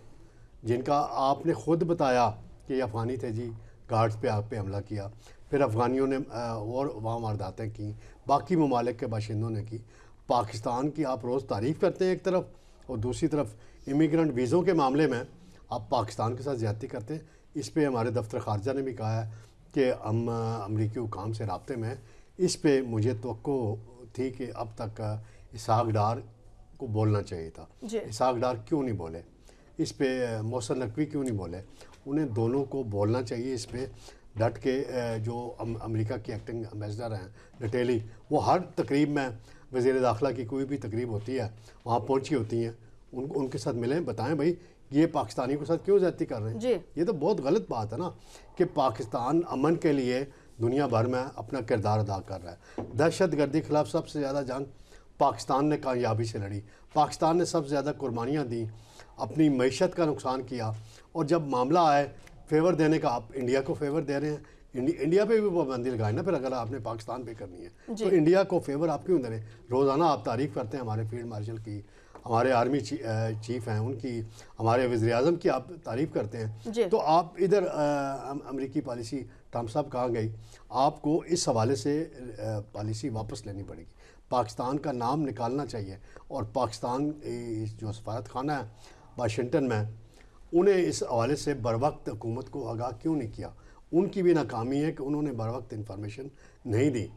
जिनका आपने ख़ुद बताया कि ये अफ़गानी थे जी, गार्ड्स पे आप पे हमला किया, फिर अफ़गानियों ने और वहाँ वारदातें की, बाकी ममालिक के बाशिंदों ने की। पाकिस्तान की आप रोज़ तारीफ़ करते हैं एक तरफ, और दूसरी तरफ इमिग्रेंट वीज़ों के मामले में आप पाकिस्तान के साथ ज़्यादती करते हैं। इस पे हमारे दफ्तर ख़ारजा ने भी कहा है कि हम अमरीकी हुकाम से राब्ते में। इस पे मुझे तवक्को थी कि अब तक इसहाक डार को बोलना चाहिए था। इसहाक डार क्यों नहीं बोले? इस पे मोहसिन नकवी क्यों नहीं बोले? उन्हें दोनों को बोलना चाहिए इस पे डट के। जो अमेरिका की एक्टिंग एम्बेसडर हैं नटेली, वो हर तकरीब में वज़ीर दाखिला की कोई भी तकरीब होती है वहाँ पहुँची होती हैं, उनके साथ मिलें, बताएं भाई ये पाकिस्तानी के साथ क्यों ज़्यादती कर रहे हैं। ये तो बहुत गलत बात है ना कि पाकिस्तान अमन के लिए दुनिया भर में अपना किरदार अदा कर रहा है। दहशत गर्दी के खिलाफ सबसे ज़्यादा जंग पाकिस्तान ने कामयाबी से लड़ी, पाकिस्तान ने सबसे ज़्यादा कुर्बानियाँ दी, अपनी मईशत का नुकसान किया, और जब मामला आए फेवर देने का, आप इंडिया को फेवर दे रहे हैं। इंडिया पे भी पाबंदी लगाए ना, फिर अगर आपने पाकिस्तान पे करनी है तो इंडिया को फेवर आप क्यों दे रहे हैं? रोज़ाना आप तारीफ़ करते हैं हमारे फील्ड मार्शल की, हमारे आर्मी चीफ हैं उनकी, हमारे वज़ीर आज़म की आप तारीफ़ करते हैं, तो आप इधर अमेरिकी पॉलिसी ट्रंप साहब कहाँ गई? आपको इस हवाले से पॉलिसी वापस लेनी पड़ेगी, पाकिस्तान का नाम निकालना चाहिए। और पाकिस्तान जो सफारत खाना है वाशिंगटन में, उन्हें इस हवाले से बर वक्त हुकूमत को आगाह क्यों नहीं किया? उनकी भी नाकामी है कि उन्होंने बर वक्त इन्फॉर्मेशन नहीं दी।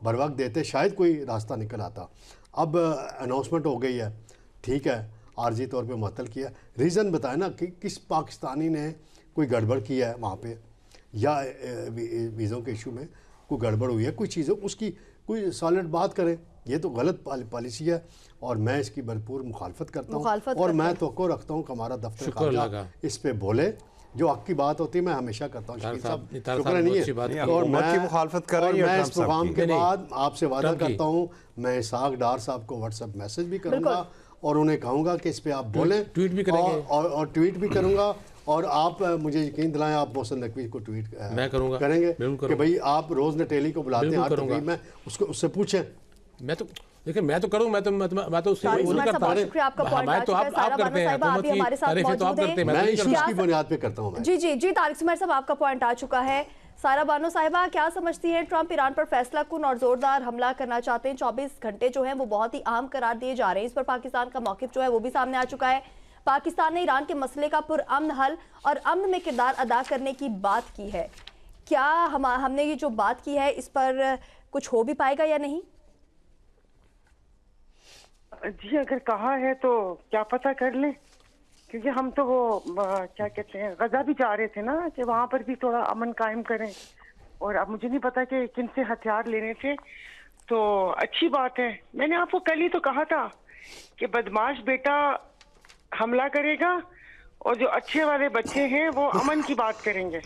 बर वक्त देते शायद कोई रास्ता निकल आता। अब अनाउंसमेंट हो गई है, ठीक है, आर्जी तौर पे मुअत्तल किया, रीज़न बताए ना कि किस पाकिस्तानी ने कोई गड़बड़ की है वहाँ पे, या वीज़ों के इशू में कोई गड़बड़ हुई है, कोई चीज़ों उसकी कोई सॉलिड बात करें। ये तो गलत पॉलिसी है और मैं इसकी भरपूर मुखालफत करता हूँ और मैं तो रखता हूँ कि हमारा दफ्तर खारजा इस पे बोले। जो हक की बात होती है मैं हमेशा करता हूँ। शुक्र नहीं है और मैं मुखालफत कर रही हूँ। मैं इस प्रोग्राम के बाद आपसे वादा करता हूँ, मैं इसहाक डार साहब को व्हाट्सएप मैसेज भी करूँगा और उन्हें कहूँगा कि इस पे आप बोलें, ट्वीट भी करेंगे और ट्वीट भी करूँगा। और आप मुझे यकीन दिलाएं, आप मोहसिन नकवी को ट्वीट मैं करूँगा करेंगे कि भाई आप रोज़ नटेली को बुलाते हैं तकरीब में, उससे पूछें। मैं तो देखिए मैं तो करूं, मैं तो उससे वो नहीं करता। मैं तो आप करते हैं, हुकूमत की तारीफें तो आप करते हैं, मैं इश्यूज की बुनियाद पे करता हूं। जी तारिक सुमैर साहब, आपका पॉइंट आ चुका है। सारा बानो साहिबा, क्या समझती हैं? ट्रंप ईरान पर फैसला कुन और जोरदार हमला करना चाहते हैं। 24 घंटे जो है वो बहुत ही अहम करार दिए जा रहे हैं। इस पर पाकिस्तान का मौक़िफ़ जो है वो भी सामने आ चुका है। पाकिस्तान ने ईरान के मसले का पुरअमन हल और अमन में किरदार अदा करने की बात की है। क्या हमने ये जो बात की है इस पर कुछ हो भी पाएगा या नहीं? जी अगर कहा है तो क्या पता कर लें, क्योंकि हम तो वो क्या कहते हैं गजा भी जा रहे थे ना कि वहाँ पर भी थोड़ा अमन कायम करें। और अब मुझे नहीं पता कि किन से हथियार लेने थे। तो अच्छी बात है। मैंने आपको कल ही तो कहा था कि बदमाश बेटा हमला करेगा और जो अच्छे वाले बच्चे हैं वो अमन की बात करेंगे।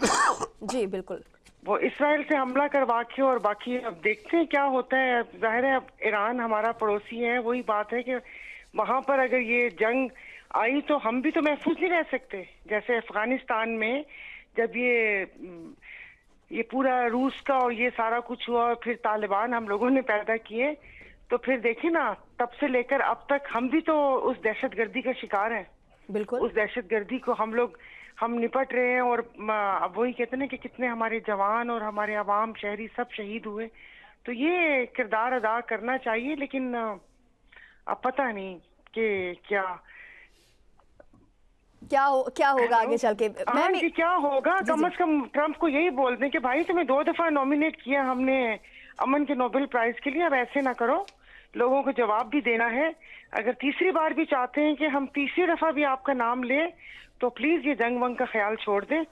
जी बिल्कुल। वो इसराइल से हमला करवा के और बाकी अब देखते हैं क्या होता है। जाहिर है अब ईरान हमारा पड़ोसी है। वही बात है कि वहां पर अगर ये जंग आई तो हम भी तो महफूज नहीं रह सकते। जैसे अफगानिस्तान में जब ये पूरा रूस का और ये सारा कुछ हुआ और फिर तालिबान हम लोगों ने पैदा किए, तो फिर देखिए ना तब से लेकर अब तक हम भी तो उस दहशतगर्दी का शिकार हैं। बिल्कुल। उस दहशतगर्दी को हम निपट रहे हैं। और अब वही कहते हैं कि कितने हमारे जवान और हमारे अवाम शहरी सब शहीद हुए। तो ये किरदार अदा करना चाहिए, लेकिन अब पता नहीं कि क्या होगा आगे चल के। कि क्या होगा। कम से कम ट्रंप को यही बोल दें कि भाई तुम्हें 2 दफा नॉमिनेट किया हमने अमन के नोबेल प्राइज के लिए, अब ऐसे ना करो, लोगों को जवाब भी देना है। अगर तीसरी बार भी चाहते हैं कि हम तीसरी दफा भी आपका नाम लें तो प्लीज ये जंग वंग का ख्याल छोड़ दें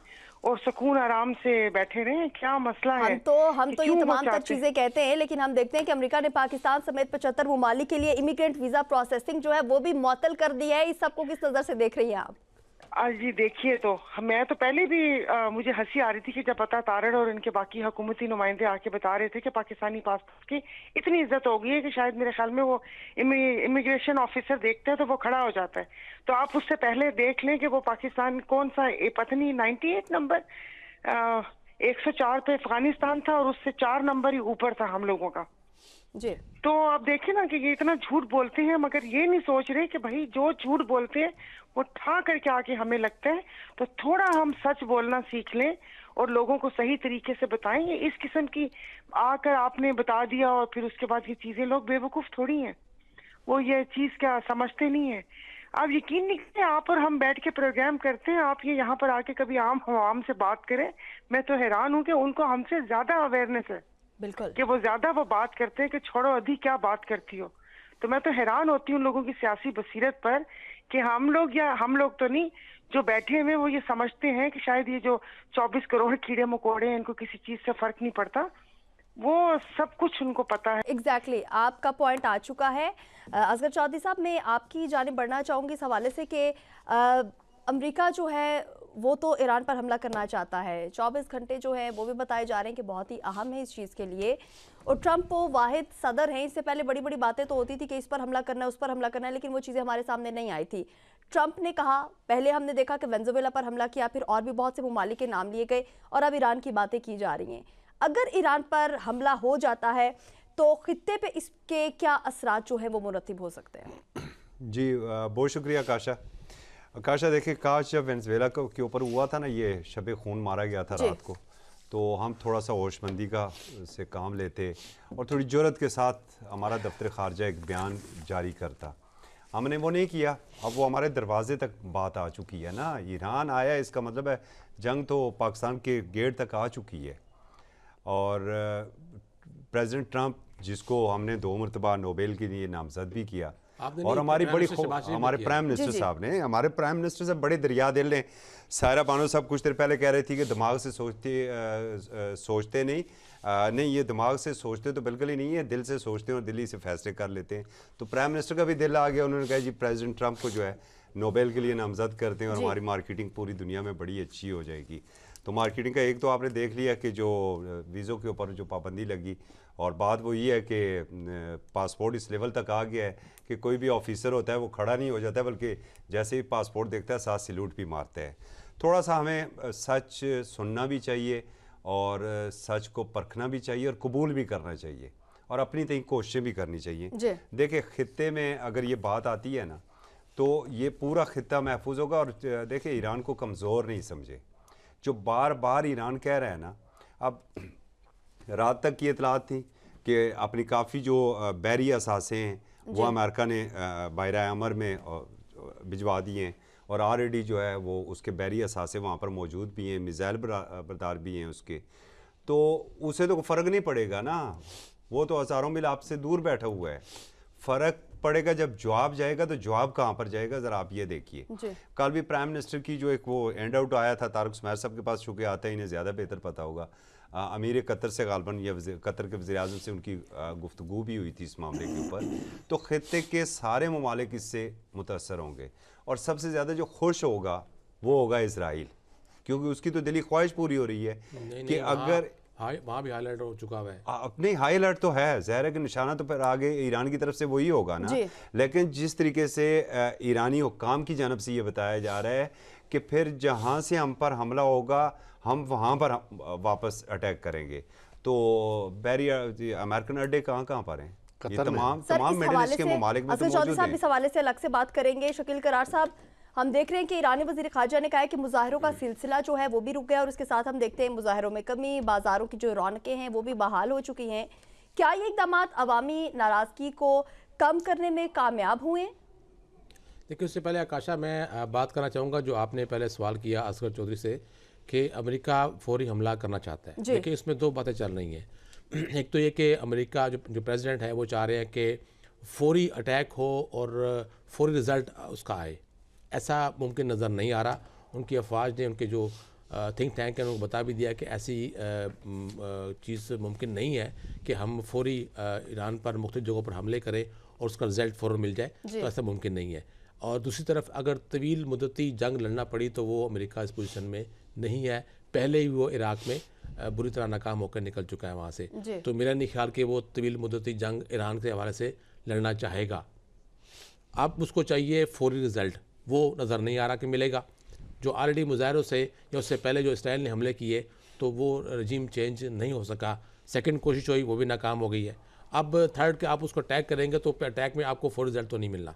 और सुकून आराम से बैठे रहें। क्या मसला है? हम तो ये तमाम तर चीजें कहते हैं, लेकिन हम देखते हैं कि अमेरिका ने पाकिस्तान समेत 75 ममालिक के लिए इमिग्रेंट वीजा प्रोसेसिंग जो है वो भी मुअत्तल कर दी है। इस सबको किस नजर से देख रही हैं आप? जी देखिए, तो मैं तो पहले भी मुझे हंसी आ रही थी कि जब पता तारड़ और इनके बाकी हुकूमती नुमाइंदे आके बता रहे थे कि पाकिस्तानी पासपोर्ट की इतनी इज्जत हो गई है कि शायद मेरे ख्याल में वो इमिग्रेशन ऑफिसर देखते हैं तो वो खड़ा हो जाता है। तो आप उससे पहले देख लें कि वो पाकिस्तान कौन सा पता नहीं 98 नंबर 104 पे अफगानिस्तान था और उससे 4 नंबर ही ऊपर था हम लोगों का जी। तो आप देखें ना कि ये इतना झूठ बोलते हैं, मगर ये नहीं सोच रहे कि भाई जो झूठ बोलते हैं वो ठा करके आके हमें लगता है। तो थोड़ा हम सच बोलना सीख लें और लोगों को सही तरीके से बताएं। ये इस किस्म की आकर आपने बता दिया और फिर उसके बाद ये चीजें, लोग बेवकूफ थोड़ी हैं, वो ये चीज क्या समझते नहीं है। आप यकीन नहीं करते, आप और हम बैठ के प्रोग्राम करते हैं, आप ये यहाँ पर आके कभी आम से बात करें, मैं तो हैरान हूँ कि उनको हमसे ज्यादा अवेयरनेस है। बिल्कुल। कि वो ज्यादा वो बात करते हैं कि छोड़ो अधि क्या बात करती हो। तो मैं तो हैरान होती हूँ उन लोगों की सियासी बसीरत पर कि हम लोग तो नहीं, जो बैठे हुए वो ये समझते हैं कि शायद ये जो 24 करोड़ कीड़े मकोड़े हैं इनको किसी चीज से फर्क नहीं पड़ता। वो सब कुछ उनको पता है। एग्जैक्टली आपका पॉइंट आ चुका है। असगर चौधरी साहब, मैं आपकी जानिब बढ़ना चाहूँगी इस हवाले से कि अमेरिका जो है वो तो ईरान पर हमला करना चाहता है। 24 घंटे जो है वो भी बताए जा रहे हैं कि बहुत ही अहम है इस चीज़ के लिए, और ट्रंप वो वाहिद सदर हैं। इससे पहले बड़ी बड़ी बातें तो होती थी कि इस पर हमला करना है, उस पर हमला करना है, लेकिन वो चीज़ें हमारे सामने नहीं आई थी। ट्रंप ने कहा, पहले हमने देखा कि वेनेजुएला पर हमला किया, फिर और भी बहुत से ममालिक के नाम लिए गए, और अब ईरान की बातें की जा रही हैं। अगर ईरान पर हमला हो जाता है तो खित्ते पे इसके क्या असरात जो है वो मुरतब हो सकते हैं? जी बहुत शुक्रिया आकाशा। देखिए, काश जब वेनेजुएला के ऊपर हुआ था ना, ये शब खून मारा गया था रात को, तो हम थोड़ा सा होशमंदी का से काम लेते और थोड़ी जुर्रत के साथ हमारा दफ्तर खारजा एक बयान जारी करता। हमने वो नहीं किया। अब वो हमारे दरवाजे तक बात आ चुकी है ना। ईरान आया, इसका मतलब है जंग तो पाकिस्तान के गेट तक आ चुकी है। और प्रेसिडेंट ट्रंप, जिसको हमने 2 मरतबा नोबेल के लिए नामजद भी किया, आपने और नहीं, हमारी प्राइम बड़ी मिनिस्टर शहबाज शरीफ ने हमारे किया। प्राइम मिनिस्टर साहब ने, हमारे प्राइम मिनिस्टर से बड़े दरिया दिल ने। सायरा बानो साहब कुछ देर पहले कह रही थी कि दिमाग से सोचते नहीं, नहीं ये दिमाग से सोचते तो बिल्कुल ही नहीं है, दिल से सोचते हैं और दिल ही से फैसले कर लेते हैं। तो प्राइम मिनिस्टर का भी दिल आ गया, उन्होंने कहा जी प्रेसिडेंट ट्रंप को जो है नोबेल के लिए नामजद करते हैं और हमारी मार्केटिंग पूरी दुनिया में बड़ी अच्छी हो जाएगी। तो मार्केटिंग का एक तो आपने देख लिया कि जो वीज़ों के ऊपर जो पाबंदी लगी, और बात वो ये है कि पासपोर्ट इस लेवल तक आ गया है कि कोई भी ऑफिसर होता है वो खड़ा नहीं हो जाता है, बल्कि जैसे ही पासपोर्ट देखता है साथ सैल्यूट भी मारता है। थोड़ा सा हमें सच सुनना भी चाहिए और सच को परखना भी चाहिए और कबूल भी करना चाहिए और अपनी तय कोशिशें भी करनी चाहिए। देखिए खित्ते में अगर ये बात आती है ना तो ये पूरा खित्ता महफूज होगा। और देखिए ईरान को कमज़ोर नहीं समझे, जो बार बार ईरान कह रहा है ना, अब रात तक की इतलात थी कि अपनी काफ़ी जो बहरी असासे हैं वो अमेरिका ने बायरा अमर में भिजवा दिए हैं और ऑलरेडी जो है वो उसके बहरी असासे वहाँ पर मौजूद भी हैं, मिज़ाइल बरदार भी हैं उसके, तो उसे तो फ़र्क नहीं पड़ेगा ना, वो तो हज़ारों मील आपसे दूर बैठा हुआ है। फ़र्क पड़ेगा जब जवाब जाएगा, तो जवाब कहाँ पर जाएगा ज़रा आप ये देखिए। कल भी प्राइम मिनिस्टर की जो एक वो एंड आउट आया था तारक उस्मैर साहब के पास, चूँकि आता है इन्हें ज़्यादा बेहतर पता होगा, अमीर कतर से गालबन या कतर के वज़ीर आज़म से उनकी गुफ्तगू भी हुई थी इस मामले के ऊपर। तो खित्ते के सारे ममालिक इससे मुतासर होंगे और सबसे ज़्यादा जो खुश होगा वो होगा इजराइल, क्योंकि उसकी तो दिली ख्वाहिश पूरी हो रही है कि अगर वहाँ भी हाईलाइट हो चुका है। अपने हाई अलर्ट तो है, ज़ाहिर है कि निशाना तो फिर आगे ईरान की तरफ से वही होगा ना, लेकिन जिस तरीके से ईरानी हुक्काम की जानब से ये बताया जा रहा है कि फिर जहाँ से हम पर हमला होगा हम वहाँ पर वापस अटैक करेंगे। तो बहरी अमेरिकन अड्डे कहाँ पर हैं? ये तमाम मिडिल ईस्ट के ममालिक में तो मौजूद हैं। इस हवाले से अलग से बात करेंगे। शकील करार साहब, हम देख रहे हैं कि ईरानी वज़ीर ख़ारजा ने कहा है कि मुजाहरों का सिलसिला जो है वो भी रुक गया और उसके साथ हम देखते हैं मुजाहरों में कमी, बाजारों की जो रौनकें हैं वो भी बहाल हो चुकी हैं। क्या ये इक़दाम अवामी नाराज़गी को कम करने में कामयाब हुए? देखिए उससे पहले आकाशा मैं बात करना चाहूँगा जो आपने पहले सवाल किया असगर चौधरी से कि अमेरिका फौरी हमला करना चाहता है। देखिए इसमें दो बातें चल रही हैं। एक तो ये कि अमेरिका जो प्रेसिडेंट है वो चाह रहे हैं कि फौरी अटैक हो और फौरी रिज़ल्ट उसका आए, ऐसा मुमकिन नज़र नहीं आ रहा। उनकी अफवाज ने, उनके जो थिंक टैंक है उनको बता भी दिया कि ऐसी चीज़ मुमकिन नहीं है कि हम फौरी ईरान पर मुख्तलिफ जगहों पर हमले करें और उसका रिज़ल्ट फ़ौरन मिल जाए, तो ऐसा मुमकिन नहीं है। और दूसरी तरफ अगर तवील मुद्दती जंग लड़ना पड़ी तो वो अमेरिका इस पोजीशन में नहीं है। पहले ही वो इराक़ में बुरी तरह नाकाम होकर निकल चुका है वहाँ से, तो मेरा नहीं ख्याल कि वो तवील मुद्दती जंग ईरान के हवाले से लड़ना चाहेगा। अब उसको चाहिए फौरी रिज़ल्ट, वो नज़र नहीं आ रहा कि मिलेगा। जो ऑलरेडी मुजाहरों से या उससे पहले जो इसराइल ने हमले किए तो वो रजीम चेंज नहीं हो सका, सेकंड कोशिश हुई वो भी नाकाम हो गई है। अब थर्ड के आप उसको अटैक करेंगे तो अटैक में आपको फौरी रिजल्ट तो नहीं मिलना।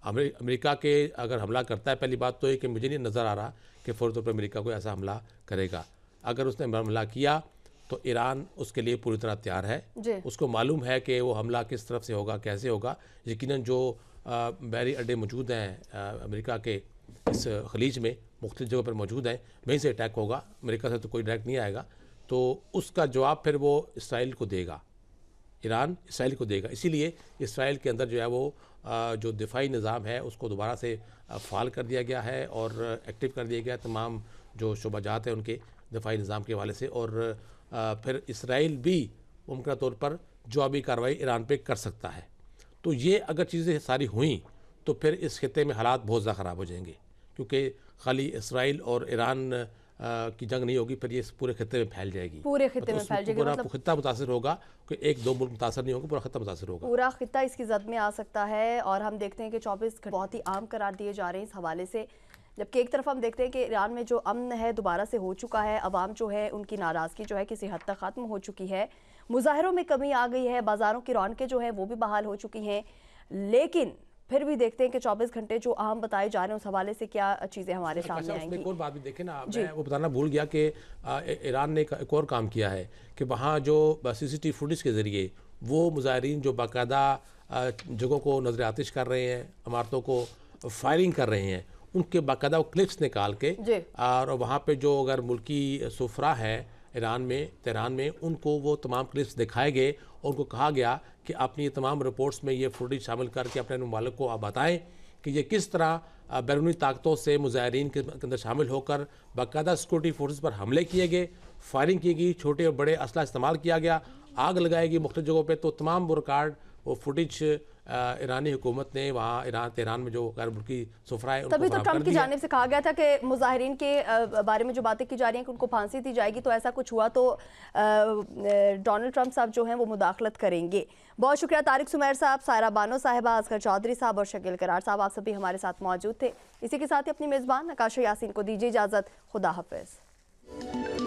अमेरिका के अगर हमला करता है, पहली बात तो ये कि मुझे नहीं नज़र आ रहा कि फ़ौरी तौर पर अमेरिका कोई ऐसा हमला करेगा। अगर उसने हमला किया तो ईरान उसके लिए पूरी तरह तैयार है, उसको मालूम है कि वो हमला किस तरफ से होगा, कैसे होगा। यकीनन जो बहरी अड्डे मौजूद हैं अमेरिका के इस खलीज में मुख्तलिफ जगहों पर मौजूद हैं, वहीं से अटैक होगा, अमेरिका से तो कोई डायरेक्ट नहीं आएगा। तो उसका जवाब फिर वो इसराइल को देगा, ईरान इसराइल को देगा। इसीलिए इसराइल के अंदर जो है वो जो दिफाई निज़ाम है उसको दोबारा से फ़ाल कर दिया गया है और एक्टिव कर दिया गया है तमाम जो शुबाजात हैं उनके दिफाई निज़ाम के हवाले से। और फिर इसराइल भी मुमकिन तौर पर जवाबी कार्रवाई ईरान पे कर सकता है। तो ये अगर चीज़ें सारी हुई तो फिर इस खित्ते में हालात बहुत ज़्यादा ख़राब हो जाएंगे, क्योंकि खाली इसराइल और ईरान की जंग नहीं होगी, फिर ये पूरे खित्ते में फैल जाएगी, पूरे खित्ते में फैल जाएगी। पूरा खित्ता मुतासर होगा, कि एक दो मुल्क मुतासर नहीं होंगे, पूरा खित्ता मुतासर होगा, पूरा खित्ता इसकी जद में आ सकता है। और हम देखते हैं कि 24 घंटे बहुत ही आम करार दिए जा रहे हैं इस हवाले से, जबकि एक तरफ हम देखते हैं कि ईरान में जो अमन है दोबारा से हो चुका है, अवाम जो है उनकी नाराज़गी जो है किसी हद तक ख़त्म हो चुकी है, मुजाहरों में कमी आ गई है, बाज़ारों की रौनकें जो है वो भी बहाल हो चुकी हैं। लेकिन फिर भी देखते हैं कि 24 घंटे जो अहम बताए जा रहे हैं उस हवाले से क्या चीज़ें हमारे सामने आएंगी। एक और बात भी देखें ना, मैं वो बताना भूल गया कि ईरान ने एक और काम किया है कि वहाँ जो CCTV फुटेज के ज़रिए वो मुजाहिरीन जो बाकायदा जगहों को नजर आतिश कर रहे हैं, इमारतों को फायरिंग कर रहे हैं, उनके बाकायदा वो क्लिप्स निकाल के और वहाँ पे जो अगर मुल्की सुफरा है तेहरान में उनको वो तमाम क्लिप्स दिखाए गए और उनको कहा गया कि अपनी ये तमाम रिपोर्ट्स में ये फुटेज शामिल करके अपने ममालिक को आप बताएं कि ये किस तरह बैरूनी ताकतों से मुजाहिरीन के अंदर शामिल होकर बाकायदा सिक्योरिटी फोर्सेस पर हमले किए गए, फायरिंग की गई, छोटे और बड़े असला इस्तेमाल किया गया, आग लगाई गई मुख्तलिफ जगहों पे। तो तमाम वो रिकॉर्ड वो फुटेज ईरानी हुकूमत ने वहाँ तेहरान में जो गैर मुल्की सुफरा है तभी तो ट्रंप की जानिब से कहा गया था कि मुजाहिरीन के बारे में जो बातें की जा रही हैं कि उनको फांसी दी जाएगी, तो ऐसा कुछ हुआ तो डोनाल्ड ट्रंप साहब जो हैं वो मुदाखलत करेंगे। बहुत शुक्रिया तारिक सुमैर साहब, सायरा बानो साहिबा, असगर चौधरी साहब और शकील करार साहब, आप सभी हमारे साथ मौजूद थे। इसी के साथ ही अपनी मेज़बान नकाशा यासीन को दीजिए इजाज़त। खुदा हाफिज़।